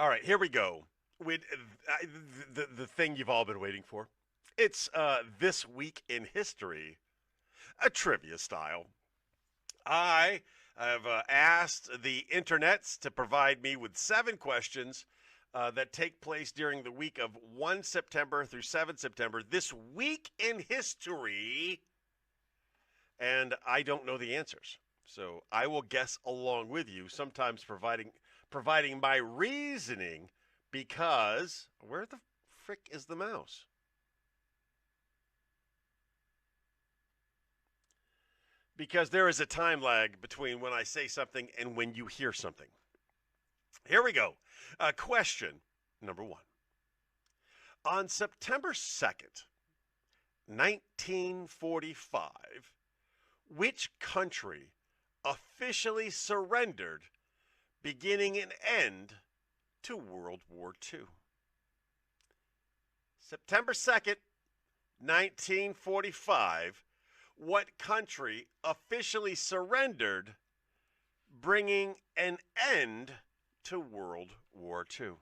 All right, here we go with the thing you've all been waiting for. It's This Week in History, a trivia style. I have asked the internets to provide me with 7 questions that take place during the week of 1 September through 7 September. This week in history, and I don't know the answers. So I will guess along with you, sometimes providing my reasoning, because where the frick is the mouse? Because there is a time lag between when I say something and when you hear something. Here we go. Question number 1. On September 2nd, 1945, which country officially surrendered, beginning an end to World War II? September 2nd, 1945, what country officially surrendered, bringing an end to World War II?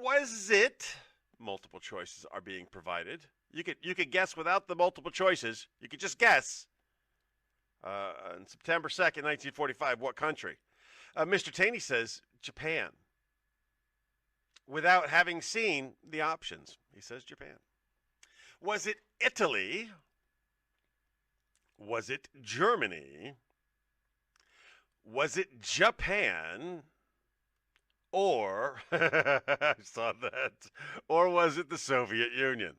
Was it, multiple choices are being provided. You could guess without the multiple choices. You could just guess. On September 2nd, 1945, what country? Mr. Taney says Japan. Without having seen the options, he says Japan. Was it Italy? Was it Germany? Was it Japan? Or, I saw that, or was it the Soviet Union?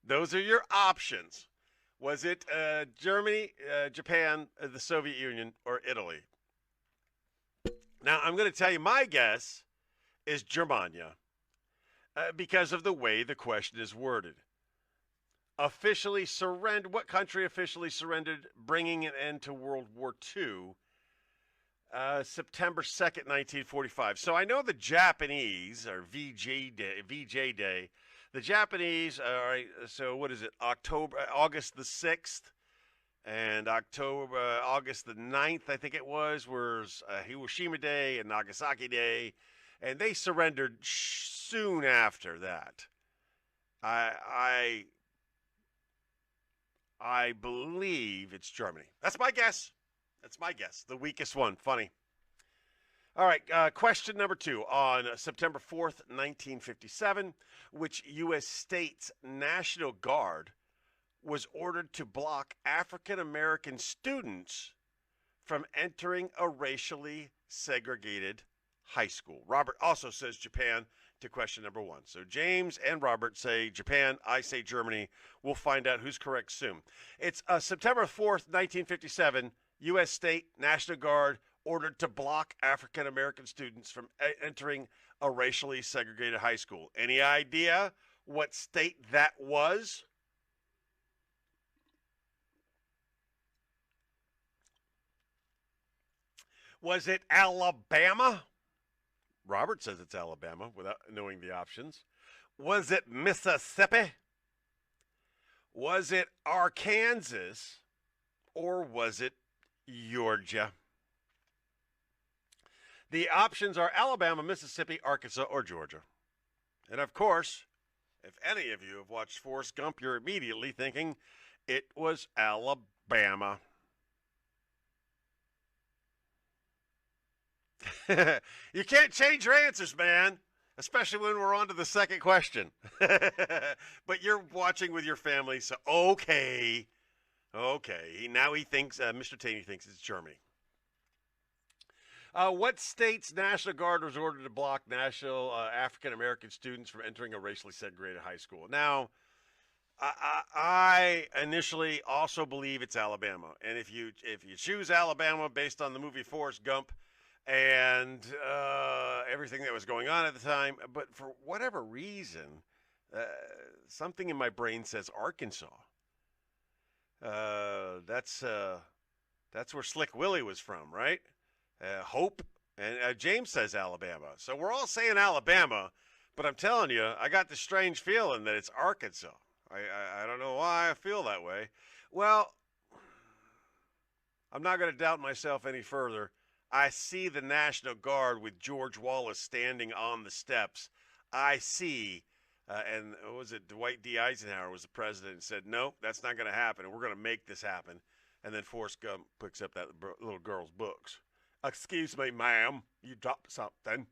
Those are your options. Was it Germany, Japan, the Soviet Union, or Italy? Now, I'm going to tell you my guess is Germania because of the way the question is worded. Officially surrendered, what country officially surrendered, bringing an end to World War II? September 2nd, 1945. So I know the Japanese, or VJ Day. The Japanese, all right, so what is it, August the 6th, and August the 9th, I think it was Hiroshima Day and Nagasaki Day, and they surrendered soon after that. I believe it's Germany. That's my guess. The weakest one. Funny. All right, question number 2. On September 4th, 1957, which U.S. state's National Guard was ordered to block African American students from entering a racially segregated high school? Robert also says Japan to question number 1. So James and Robert say Japan. I say Germany. We'll find out who's correct soon. It's September 4th, 1957, U.S. State National Guard ordered to block African American students from entering a racially segregated high school. Any idea what state that was? Was it Alabama? Robert says it's Alabama without knowing the options. Was it Mississippi? Was it Arkansas? Or was it Georgia? The options are Alabama, Mississippi, Arkansas, or Georgia. And of course, if any of you have watched Forrest Gump, you're immediately thinking it was Alabama. You can't change your answers, man, especially when we're on to the second question. But you're watching with your family, so okay. Now he thinks, Mr. Taney thinks it's Germany. What state's National Guard was ordered to block national African American students from entering a racially segregated high school? Now, I initially also believe it's Alabama, and if you choose Alabama based on the movie Forrest Gump and everything that was going on at the time, but for whatever reason, something in my brain says Arkansas. That's where Slick Willie was from, right? Hope, and James says Alabama. So we're all saying Alabama, but I'm telling you, I got this strange feeling that it's Arkansas. I don't know why I feel that way. Well, I'm not going to doubt myself any further. I see the National Guard with George Wallace standing on the steps. I see, and what was it? Dwight D. Eisenhower was the president and said, nope, that's not going to happen, and we're going to make this happen. And then Forrest Gump picks up that little girl's books. Excuse me, ma'am, you dropped something.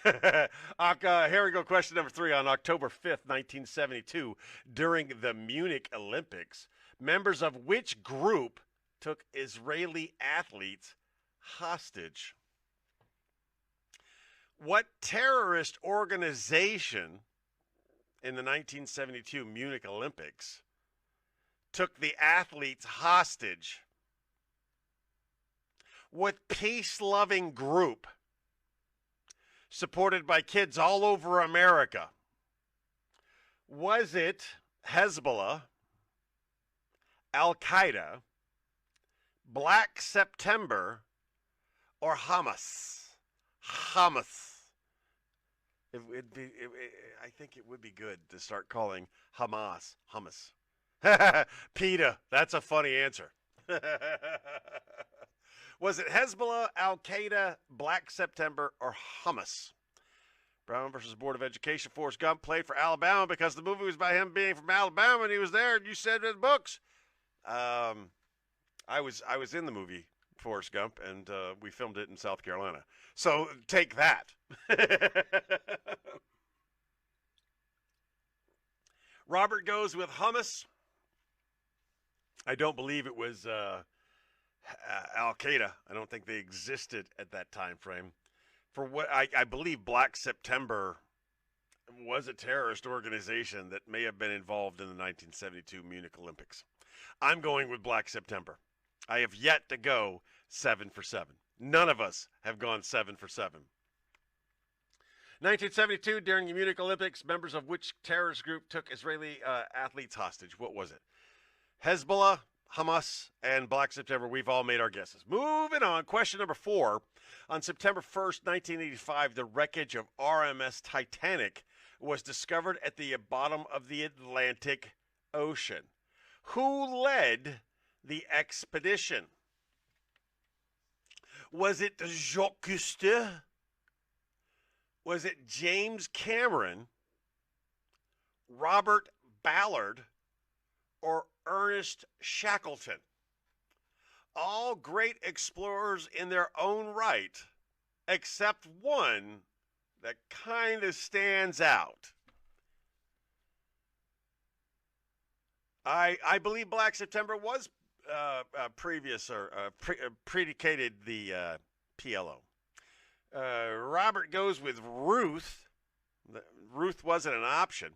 Here we go. Question number 3. On October 5th, 1972, during the Munich Olympics, members of which group took Israeli athletes hostage? What terrorist organization in the 1972 Munich Olympics took the athletes hostage? What peace-loving group, supported by kids all over America? Was it Hezbollah, Al-Qaeda, Black September, or Hamas? Hamas. I think it would be good to start calling Hamas hummus. PETA, that's a funny answer. Was it Hezbollah, Al-Qaeda, Black September, or Hamas? Brown versus Board of Education. Forrest Gump played for Alabama because the movie was about him being from Alabama and he was there and you said in the books. I was in the movie Forrest Gump and we filmed it in South Carolina. So take that. Robert goes with hummus. I don't believe it was Al-Qaeda. I don't think they existed at that time frame. For what I believe Black September was a terrorist organization that may have been involved in the 1972 Munich Olympics. I'm going with Black September. I have yet to go 7 for 7. None of us have gone 7 for 7. 1972, during the Munich Olympics, members of which terrorist group took Israeli athletes hostage? What was it? Hezbollah, Hamas, and Black September. We've all made our guesses. Moving on. Question number 4. On September 1st, 1985, the wreckage of RMS Titanic was discovered at the bottom of the Atlantic Ocean. Who led the expedition? Was it Jacques Cousteau? Was it James Cameron, Robert Ballard, or Ernest Shackleton? All great explorers in their own right, except one that kind of stands out. I believe Black September was predicated the PLO. Robert goes with Ruth. Ruth wasn't an option.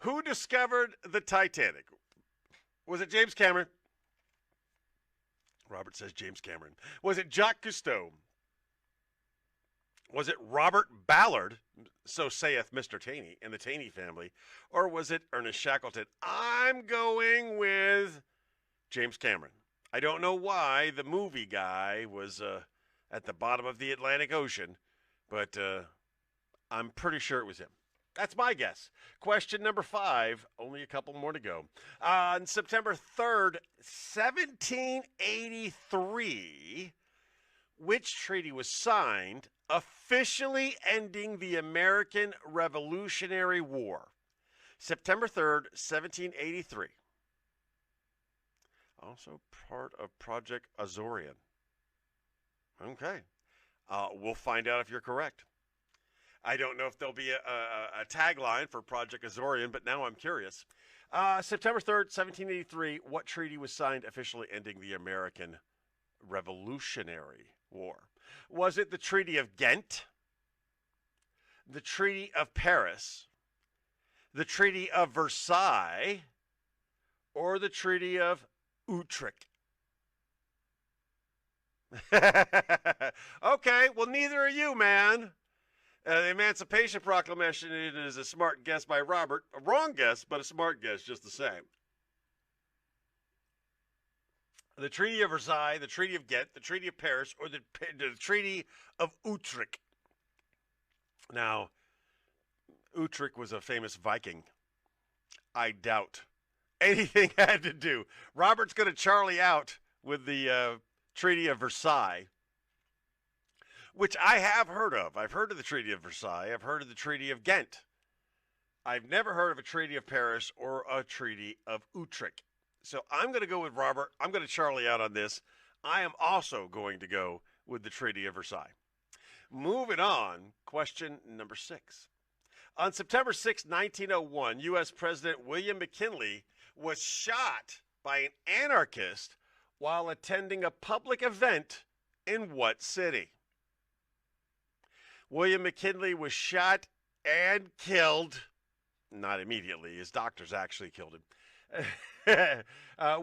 Who discovered the Titanic? Was it James Cameron? Robert says James Cameron. Was it Jacques Cousteau? Was it Robert Ballard, so saith Mr. Taney and the Taney family, or was it Ernest Shackleton? I'm going with James Cameron. I don't know why the movie guy was at the bottom of the Atlantic Ocean, but I'm pretty sure it was him. That's my guess. Question number 5, only a couple more to go. On September 3rd, 1783, which treaty was signed officially ending the American Revolutionary War? September 3rd, 1783. Also part of Project Azorian. Okay. We'll find out if you're correct. I don't know if there'll be a tagline for Project Azorian, but now I'm curious. September 3rd, 1783, what treaty was signed officially ending the American Revolutionary War? Was it the Treaty of Ghent, the Treaty of Paris, the Treaty of Versailles, or the Treaty of Utrecht? Okay, well, neither are you, man. The Emancipation Proclamation is a smart guess by Robert. A wrong guess, but a smart guess just the same. The Treaty of Versailles, the Treaty of Ghent, the Treaty of Paris, or the Treaty of Utrecht. Now, Utrecht was a famous Viking. I doubt anything had to do. Robert's going to Charlie out with the Treaty of Versailles, which I have heard of. I've heard of the Treaty of Versailles. I've heard of the Treaty of Ghent. I've never heard of a Treaty of Paris or a Treaty of Utrecht. So I'm going to go with Robert. I'm going to Charlie out on this. I am also going to go with the Treaty of Versailles. Moving on, question number 6. On September 6, 1901, U.S. President William McKinley was shot by an anarchist while attending a public event in what city? William McKinley was shot and killed, not immediately, his doctors actually killed him.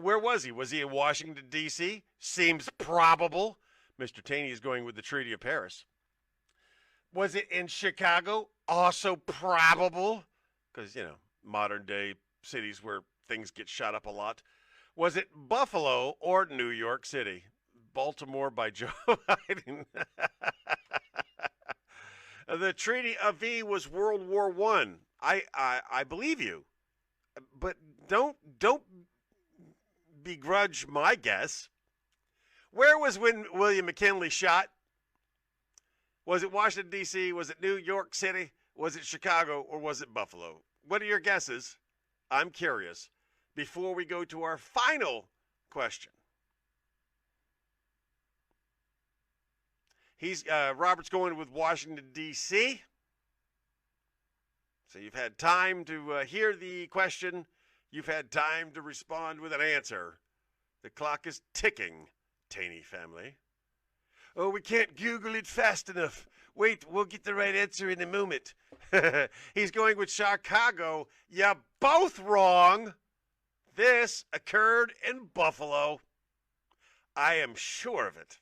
Where was he? Was he in Washington, D.C.? Seems probable. Mr. Taney is going with the Treaty of Paris. Was it in Chicago? Also probable, because, modern day cities where things get shot up a lot. Was it Buffalo or New York City? Baltimore by Joe Biden. The Treaty of V was World War I. I believe you, but don't begrudge my guess. Where was when William McKinley shot? Was it Washington, D.C.? Was it New York City? Was it Chicago? Or was it Buffalo? What are your guesses? I'm curious. Before we go to our final question. Robert's going with Washington, D.C. So you've had time to hear the question. You've had time to respond with an answer. The clock is ticking, Taney family. Oh, we can't Google it fast enough. Wait, we'll get the right answer in a moment. He's going with Chicago. You're both wrong. This occurred in Buffalo. I am sure of it.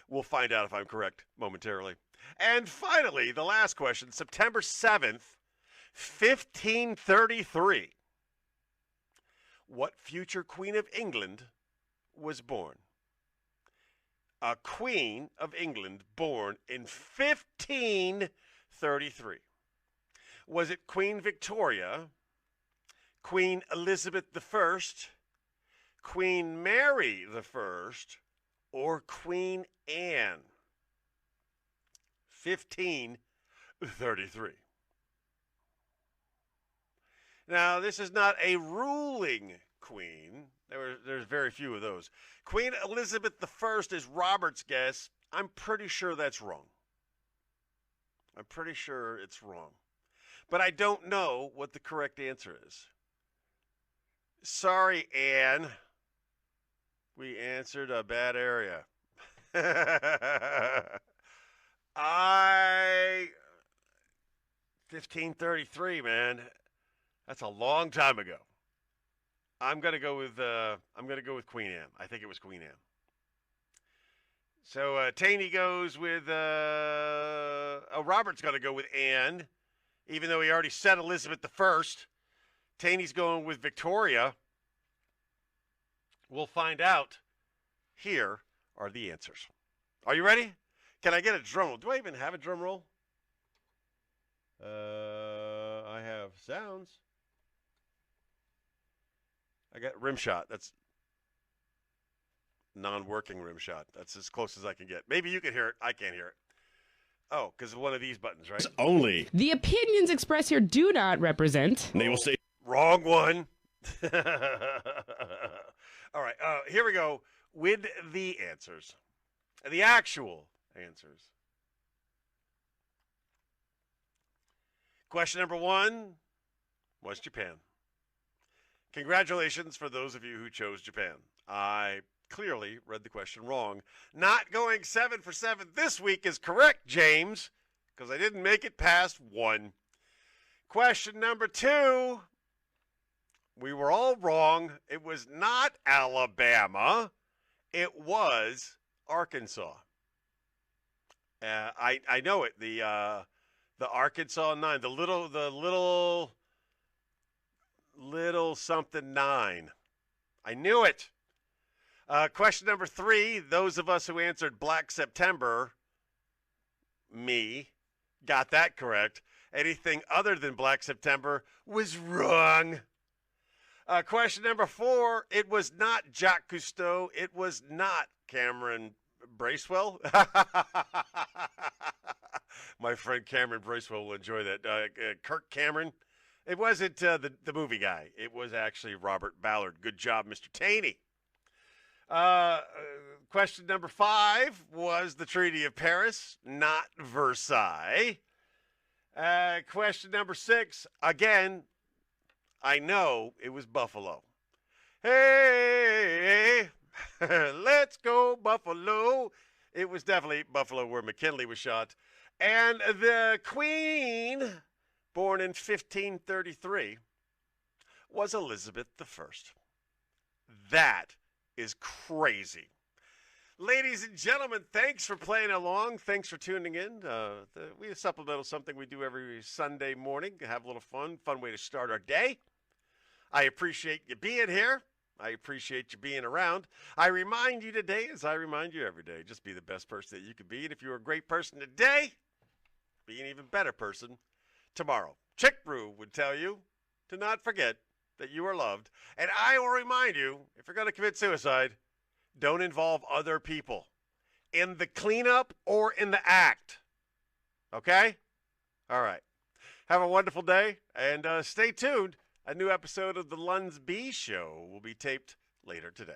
We'll find out if I'm correct momentarily. And finally, the last question, September 7th, 1533. What future Queen of England was born? A Queen of England born in 1533. Was it Queen Victoria, Queen Elizabeth I, Queen Mary I, or Queen Anne? 1533. Now, this is not a ruling queen. There's very few of those. Queen Elizabeth I is Robert's guess. I'm pretty sure that's wrong. I'm pretty sure it's wrong. But I don't know what the correct answer is. Sorry, Anne. We answered a bad area. 1533, man. That's a long time ago. I'm gonna go with Queen Anne. I think it was Queen Anne. So Taney goes with Robert's gonna go with Anne, even though he already said Elizabeth I. Taney's going with Victoria. We'll find out. Here are the answers. Are you ready? Can I get a drum roll? Do I even have a drum roll? I have sounds. I got rim shot. That's non-working rim shot. That's as close as I can get. Maybe you can hear it. I can't hear it. Oh, because of one of these buttons, right? Only. The opinions expressed here do not represent. They will say. Wrong one. All right. Here we go with the answers. The actual answers. Question number 1 was Japan. Congratulations for those of you who chose Japan. I clearly read the question wrong. Not going 7 for 7 this week is correct, James, because I didn't make it past 1. Question number 2, we were all wrong. It was not Alabama. It was Arkansas. I know it. The Arkansas 9, the little something 9. I knew it. Question number 3, those of us who answered Black September, me, got that correct. Anything other than Black September was wrong. Question number 4, it was not Jacques Cousteau. It was not Cameron Bracewell. My friend Cameron Bracewell will enjoy that. Kirk Cameron. It wasn't the movie guy. It was actually Robert Ballard. Good job, Mr. Taney. Question number 5 was the Treaty of Paris, not Versailles. Question number 6, again, I know it was Buffalo. Hey, let's go Buffalo. It was definitely Buffalo where McKinley was shot. And the Queen, born in 1533, was Elizabeth I. That is crazy. Ladies and gentlemen, thanks for playing along. Thanks for tuning in. We Supplemental, something we do every Sunday morning. Have a little fun way to start our day. I appreciate you being here. I appreciate you being around. I remind you today, as I remind you every day, just be the best person that you can be. And if you're a great person today, be an even better person tomorrow. Chick Brew would tell you to not forget that you are loved. And I will remind you, if you're going to commit suicide, don't involve other people in the cleanup or in the act. Okay? All right. Have a wonderful day, and stay tuned. A new episode of the Luns B Show will be taped later today.